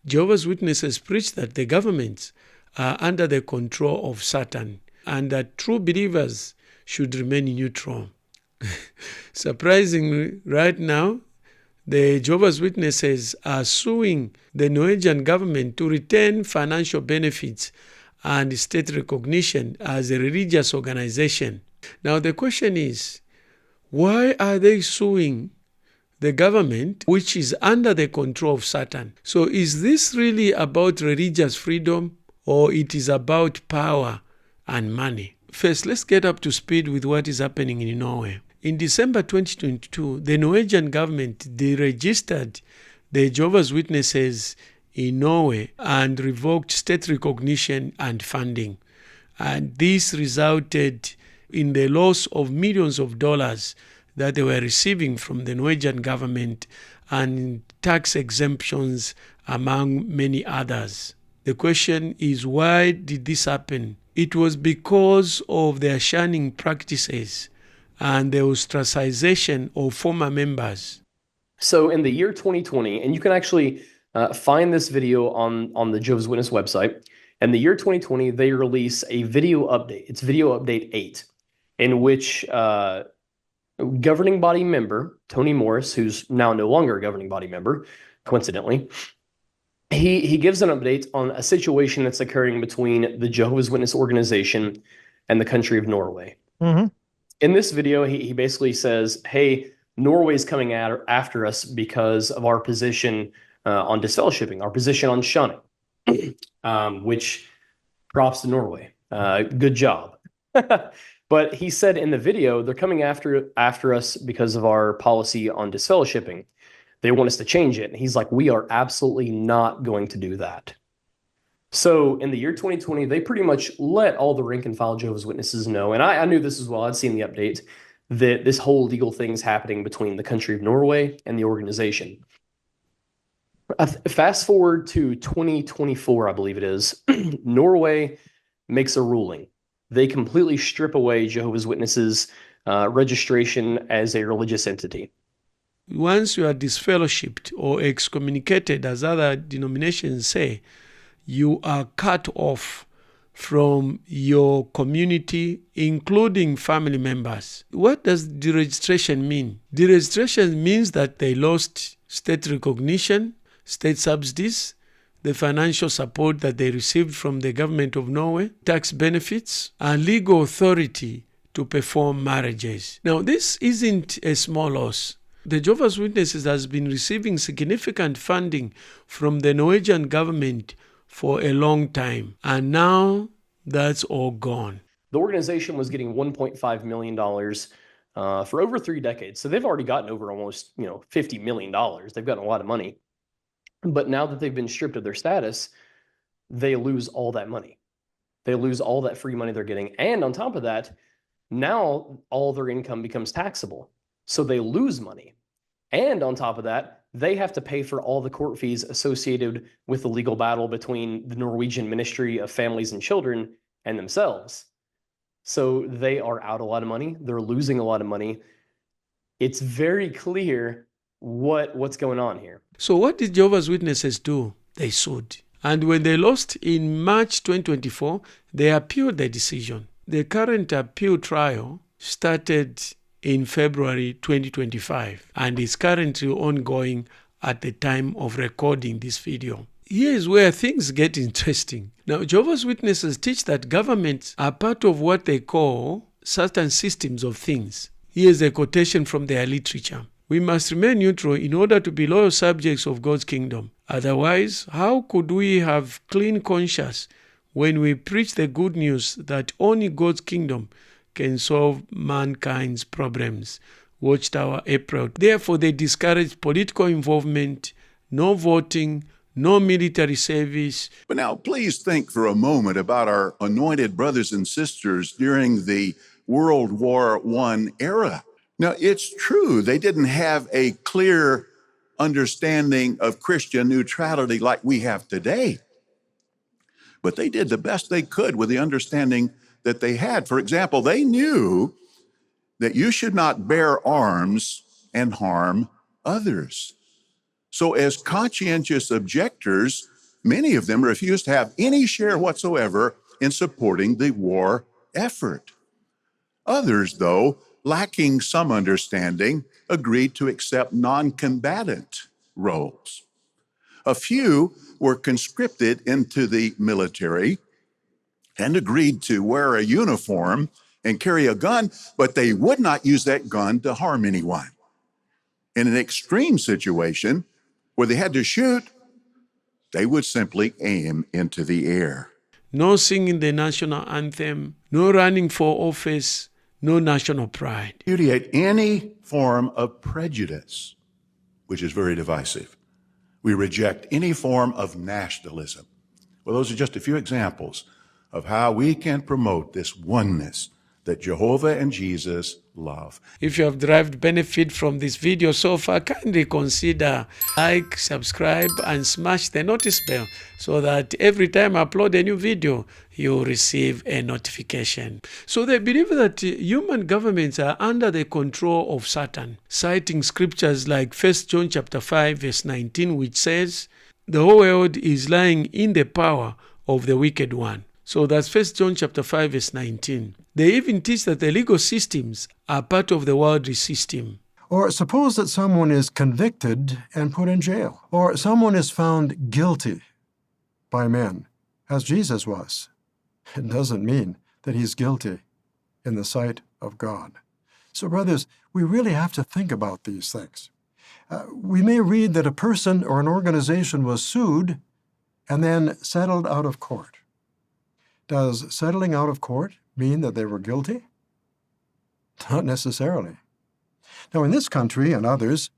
Jehovah's Witnesses preach that the governments are under the control of Satan and that true believers should remain neutral. Surprisingly, right now, the Jehovah's Witnesses are suing the Norwegian government to return financial benefits and state recognition as a religious organization. Now, the question is, why are they suing the government, which is under the control of Satan? So is this really about religious freedom, or it is about power and money? First, let's get up to speed with what is happening in Norway. In December 2022, the Norwegian government deregistered the Jehovah's Witnesses in Norway and revoked state recognition and funding. And this resulted in the loss of millions of dollars that they were receiving from the Norwegian government and tax exemptions, among many others. The question is, why did this happen? It was because of their shunning practices and the ostracization of former members. So in the year 2020, and you can actually find this video on the Jehovah's Witness website, in the year 2020, they release a video update. It's video update 8, in which governing body member Tony Morris, who's now no longer a governing body member, coincidentally, he gives an update on a situation that's occurring between the Jehovah's Witness organization and the country of Norway. Mm-hmm. In this video, he basically says, hey, Norway's coming after us because of our position on disfellowshipping, our position on shunning, which props to Norway. Good job. But he said in the video, they're coming after us because of our policy on disfellowshipping. They want us to change it. And he's like, we are absolutely not going to do that. So in the year 2020, they pretty much let all the rank and file Jehovah's Witnesses know, and I knew this as well, I'd seen the update, that this whole legal thing's happening between the country of Norway and the organization. Fast forward to 2024, I believe it is, Norway makes a ruling. They completely strip away Jehovah's Witnesses' registration as a religious entity. Once you are disfellowshipped or excommunicated, as other denominations say, you are cut off from your community, including family members. What does deregistration mean? Deregistration means that they lost state recognition, state subsidies, the financial support that they received from the government of Norway, tax benefits, and legal authority to perform marriages. Now, this isn't a small loss. The Jehovah's Witnesses has been receiving significant funding from the Norwegian government for a long time, and now that's all gone. The organization was getting $1.5 million for over 3 decades. So they've already gotten over almost, $50 million. They've gotten a lot of money. But now that they've been stripped of their status, they lose all that money. They lose all that free money they're getting. And on top of that, now all their income becomes taxable. So they lose money. And on top of that, they have to pay for all the court fees associated with the legal battle between the Norwegian Ministry of Families and Children and themselves. So they are out a lot of money. They're losing a lot of money. It's very clear what's going on here. So what did Jehovah's Witnesses do? They sued. And when they lost in March 2024, they appealed the decision. The current appeal trial started in February 2025 and is currently ongoing at the time of recording this video. Here's where things get interesting. Now, Jehovah's Witnesses teach that governments are part of what they call certain systems of things. Here's a quotation from their literature. We must remain neutral in order to be loyal subjects of God's kingdom. Otherwise, how could we have clean conscience when we preach the good news that only God's kingdom can solve mankind's problems? Watchtower, April. Therefore, they discourage political involvement, no voting, no military service. But now, please think for a moment about our anointed brothers and sisters during the World War I era. Now, it's true, they didn't have a clear understanding of Christian neutrality like we have today. But they did the best they could with the understanding that they had. For example, they knew that you should not bear arms and harm others. So as conscientious objectors, Many of them refused to have any share whatsoever in supporting the war effort. Others, though, lacking some understanding, agreed to accept non-combatant roles. A few were conscripted into the military and agreed to wear a uniform and carry a gun, but they would not use that gun to harm anyone. In an extreme situation where they had to shoot, they would simply aim into the air. No singing the national anthem, no running for office, no national pride. Repudiate any form of prejudice, which is very divisive. We reject any form of nationalism. Well, those are just a few examples of how we can promote this oneness that Jehovah and Jesus love. If you have derived benefit from this video so far, kindly consider like, subscribe, and smash the notice bell so that every time I upload a new video, you receive a notification. So they believe that human governments are under the control of Satan, citing scriptures like 1 John chapter 5, verse 19, which says, the whole world is lying in the power of the wicked one. So that's 1 John chapter 5, verse 19. They even teach that the legal systems are part of the worldly system. Or suppose that someone is convicted and put in jail, or someone is found guilty by men, as Jesus was. It doesn't mean that he's guilty in the sight of God. So, brothers, we really have to think about these things. We may read that a person or an organization was sued and then settled out of court. Does settling out of court mean that they were guilty? Not necessarily. Now, in this country and others,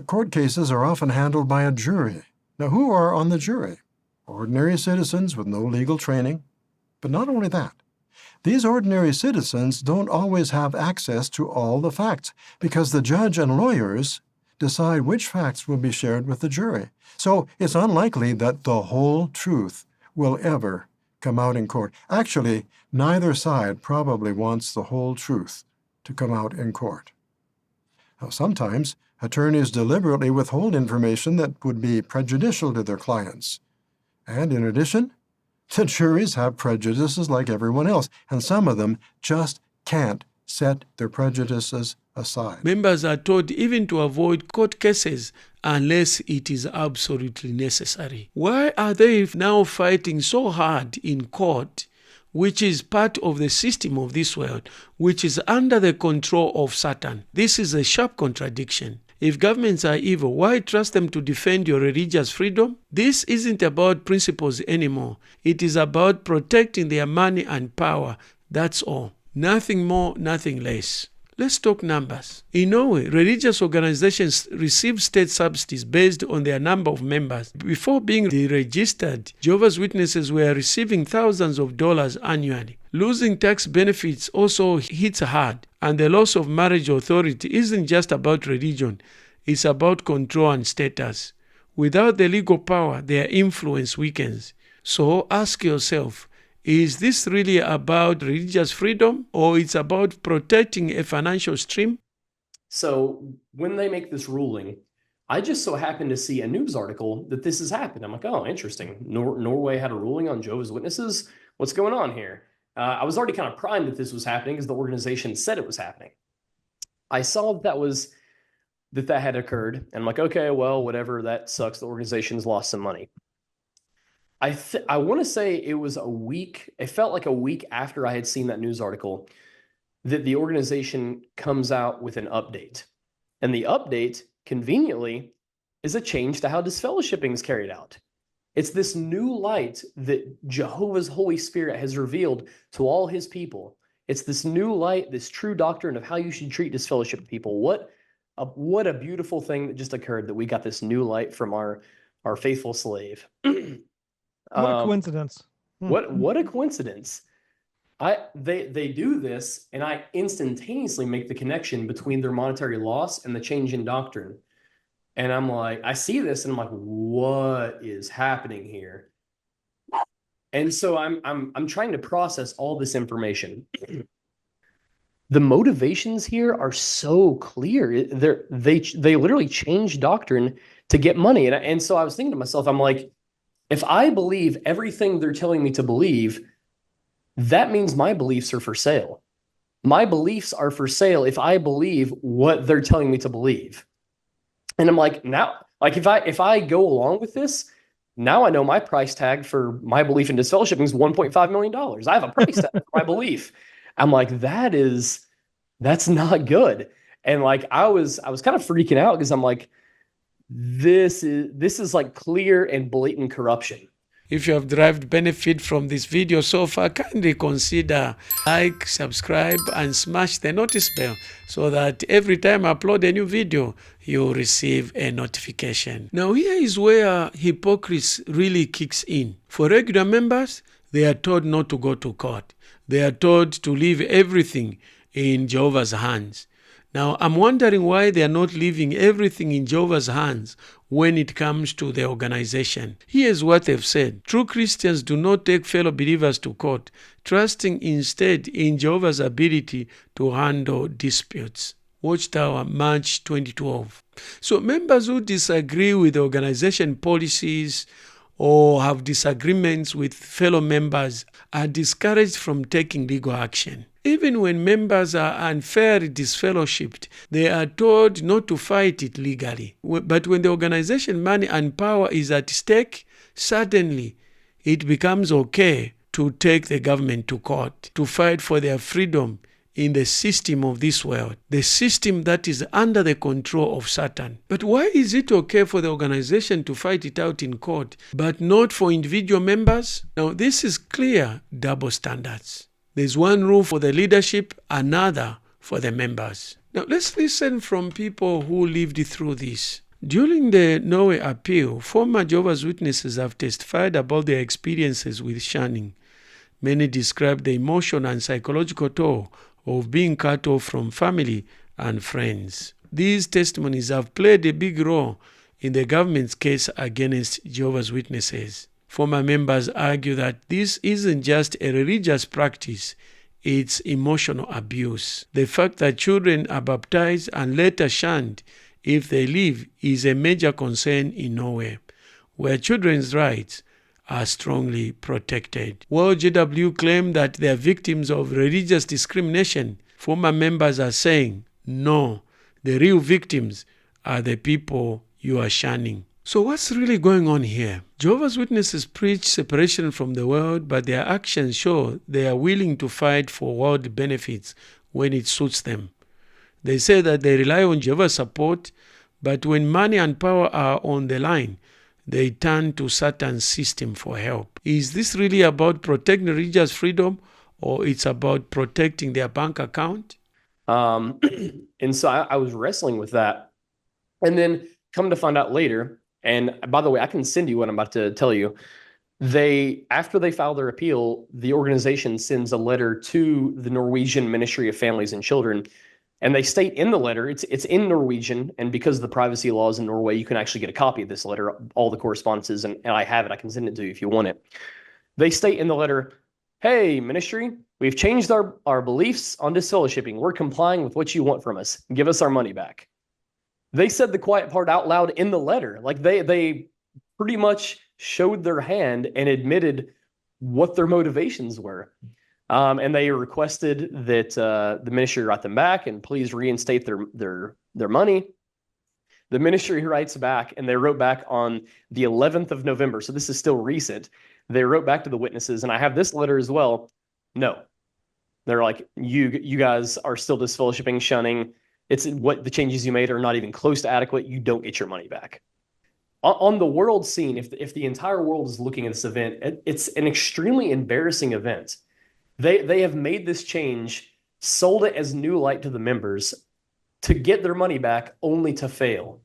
court cases are often handled by a jury. Now, who are on the jury? Ordinary citizens with no legal training. But not only that, these ordinary citizens don't always have access to all the facts because the judge and lawyers decide which facts will be shared with the jury. So it's unlikely that the whole truth will ever come out in court. Actually, neither side probably wants the whole truth to come out in court. Now, sometimes attorneys deliberately withhold information that would be prejudicial to their clients. And in addition, the juries have prejudices like everyone else, and some of them just can't set their prejudices aside. Members are told even to avoid court cases unless it is absolutely necessary. Why are they now fighting so hard in court, which is part of the system of this world, which is under the control of Satan? This is a sharp contradiction. If governments are evil, why trust them to defend your religious freedom? This isn't about principles anymore. It is about protecting their money and power. That's all. Nothing more, nothing less. Let's talk numbers. In Norway, religious organizations receive state subsidies based on their number of members. Before being deregistered, Jehovah's Witnesses were receiving thousands of dollars annually. Losing tax benefits also hits hard, and the loss of marriage authority isn't just about religion, it's about control and status. Without the legal power, their influence weakens. So ask yourself, is this really about religious freedom, or it's about protecting a financial stream? So when they make this ruling, I just so happened to see a news article that this has happened. I'm like, oh, interesting. Norway had a ruling on Jehovah's Witnesses. What's going on here? I was already kind of primed that this was happening because the organization said it was happening. I saw that had occurred, and I'm like, okay, well, whatever, that sucks. The organization's lost some money. I want to say it was a week. It felt like a week after I had seen that news article that the organization comes out with an update. And the update, conveniently, is a change to how disfellowshipping is carried out. It's this new light that Jehovah's Holy Spirit has revealed to all his people. It's this new light, this true doctrine of how you should treat disfellowshipped people. What a beautiful thing that just occurred, that we got this new light from our faithful slave. What a coincidence. What a coincidence. They do this, and I instantaneously make the connection between their monetary loss and the change in doctrine. And I'm like, I see this and I'm like, what is happening here? And so I'm trying to process all this information. The motivations here are so clear. They literally change doctrine to get money. And so I was thinking to myself, I'm like, If I believe everything they're telling me to believe, that means my beliefs are for sale. My beliefs are for sale if I believe what they're telling me to believe. And I'm like, now, like if I go along with this, now I know my price tag for my belief in disfellowshipping is $1.5 million. I have a price tag for my belief. I'm like, that's not good. And like I was kind of freaking out because I'm like, this is like clear and blatant corruption. If you have derived benefit from this video so far, kindly consider like, subscribe, and smash the notice bell so that every time I upload a new video, you'll receive a notification. Now here is where hypocrisy really kicks in. For regular members, they are told not to go to court. They are told to leave everything in Jehovah's hands. Now, I'm wondering why they are not leaving everything in Jehovah's hands when it comes to the organization. Here's what they've said. True Christians do not take fellow believers to court, trusting instead in Jehovah's ability to handle disputes. Watchtower, March 2012. So members who disagree with the organization policies or have disagreements with fellow members are discouraged from taking legal action. Even when members are unfairly disfellowshipped, they are told not to fight it legally. But when the organization money and power is at stake, suddenly it becomes okay to take the government to court, to fight for their freedom in the system of this world, the system that is under the control of Satan. But why is it okay for the organization to fight it out in court, but not for individual members? Now, this is clear double standards. There's one rule for the leadership, another for the members. Now, let's listen from people who lived through this. During the Norway appeal, former Jehovah's Witnesses have testified about their experiences with shunning. Many describe the emotional and psychological toll of being cut off from family and friends. These testimonies have played a big role in the government's case against Jehovah's Witnesses. Former members argue that this isn't just a religious practice, it's emotional abuse. The fact that children are baptized and later shunned if they leave is a major concern in Norway, where children's rights are strongly protected. While JW claim that they are victims of religious discrimination, former members are saying, no, the real victims are the people you are shunning. So what's really going on here? Jehovah's Witnesses preach separation from the world, but their actions show they are willing to fight for world benefits when it suits them. They say that they rely on Jehovah's support, but when money and power are on the line, they turn to Satan's system for help. Is this really about protecting religious freedom, or it's about protecting their bank account? And so I was wrestling with that. And then come to find out later, and by the way, I can send you what I'm about to tell you. After they file their appeal, the organization sends a letter to the Norwegian Ministry of Families and Children. And they state in the letter, it's in Norwegian, and because of the privacy laws in Norway, you can actually get a copy of this letter, all the correspondences, and I have it. I can send it to you if you want it. They state in the letter, hey, ministry, we've changed our beliefs on disfellowshipping. We're complying with what you want from us. Give us our money back. They said the quiet part out loud in the letter. Like they pretty much showed their hand and admitted what their motivations were. And they requested that the ministry write them back and please reinstate their money. The ministry writes back, and they wrote back on the 11th of November. So this is still recent. They wrote back to the witnesses, and I have this letter as well. No, they're like, you guys are still disfellowshipping, shunning. It's what the changes you made are not even close to adequate. You don't get your money back. On the world scene, if the entire world is looking at this event, it's an extremely embarrassing event. They have made this change, sold it as new light to the members to get their money back, only to fail.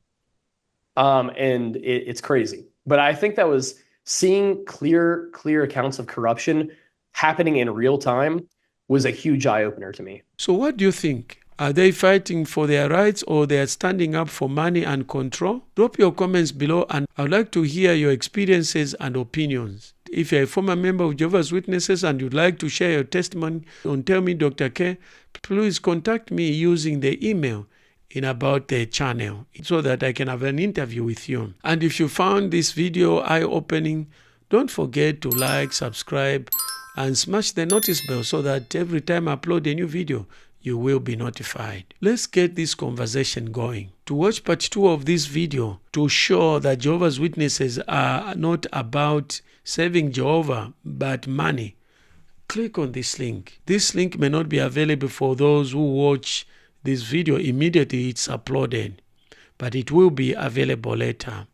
And it's crazy. But I think that was seeing clear accounts of corruption happening in real time was a huge eye-opener to me. So what do you think? Are they fighting for their rights, or they are standing up for money and control? Drop your comments below, and I would like to hear your experiences and opinions. If you're a former member of Jehovah's Witnesses and you'd like to share your testimony on Tell Me Dr. K, please contact me using the email in about the channel so that I can have an interview with you. And if you found this video eye-opening, Don't forget to like, subscribe, and smash the notice bell so that every time I upload a new video, you will be notified. Let's get this conversation going. To watch part 2 of this video to show that Jehovah's Witnesses are not about serving Jehovah but money, click on this link. This link may not be available for those who watch this video immediately it's uploaded, but it will be available later.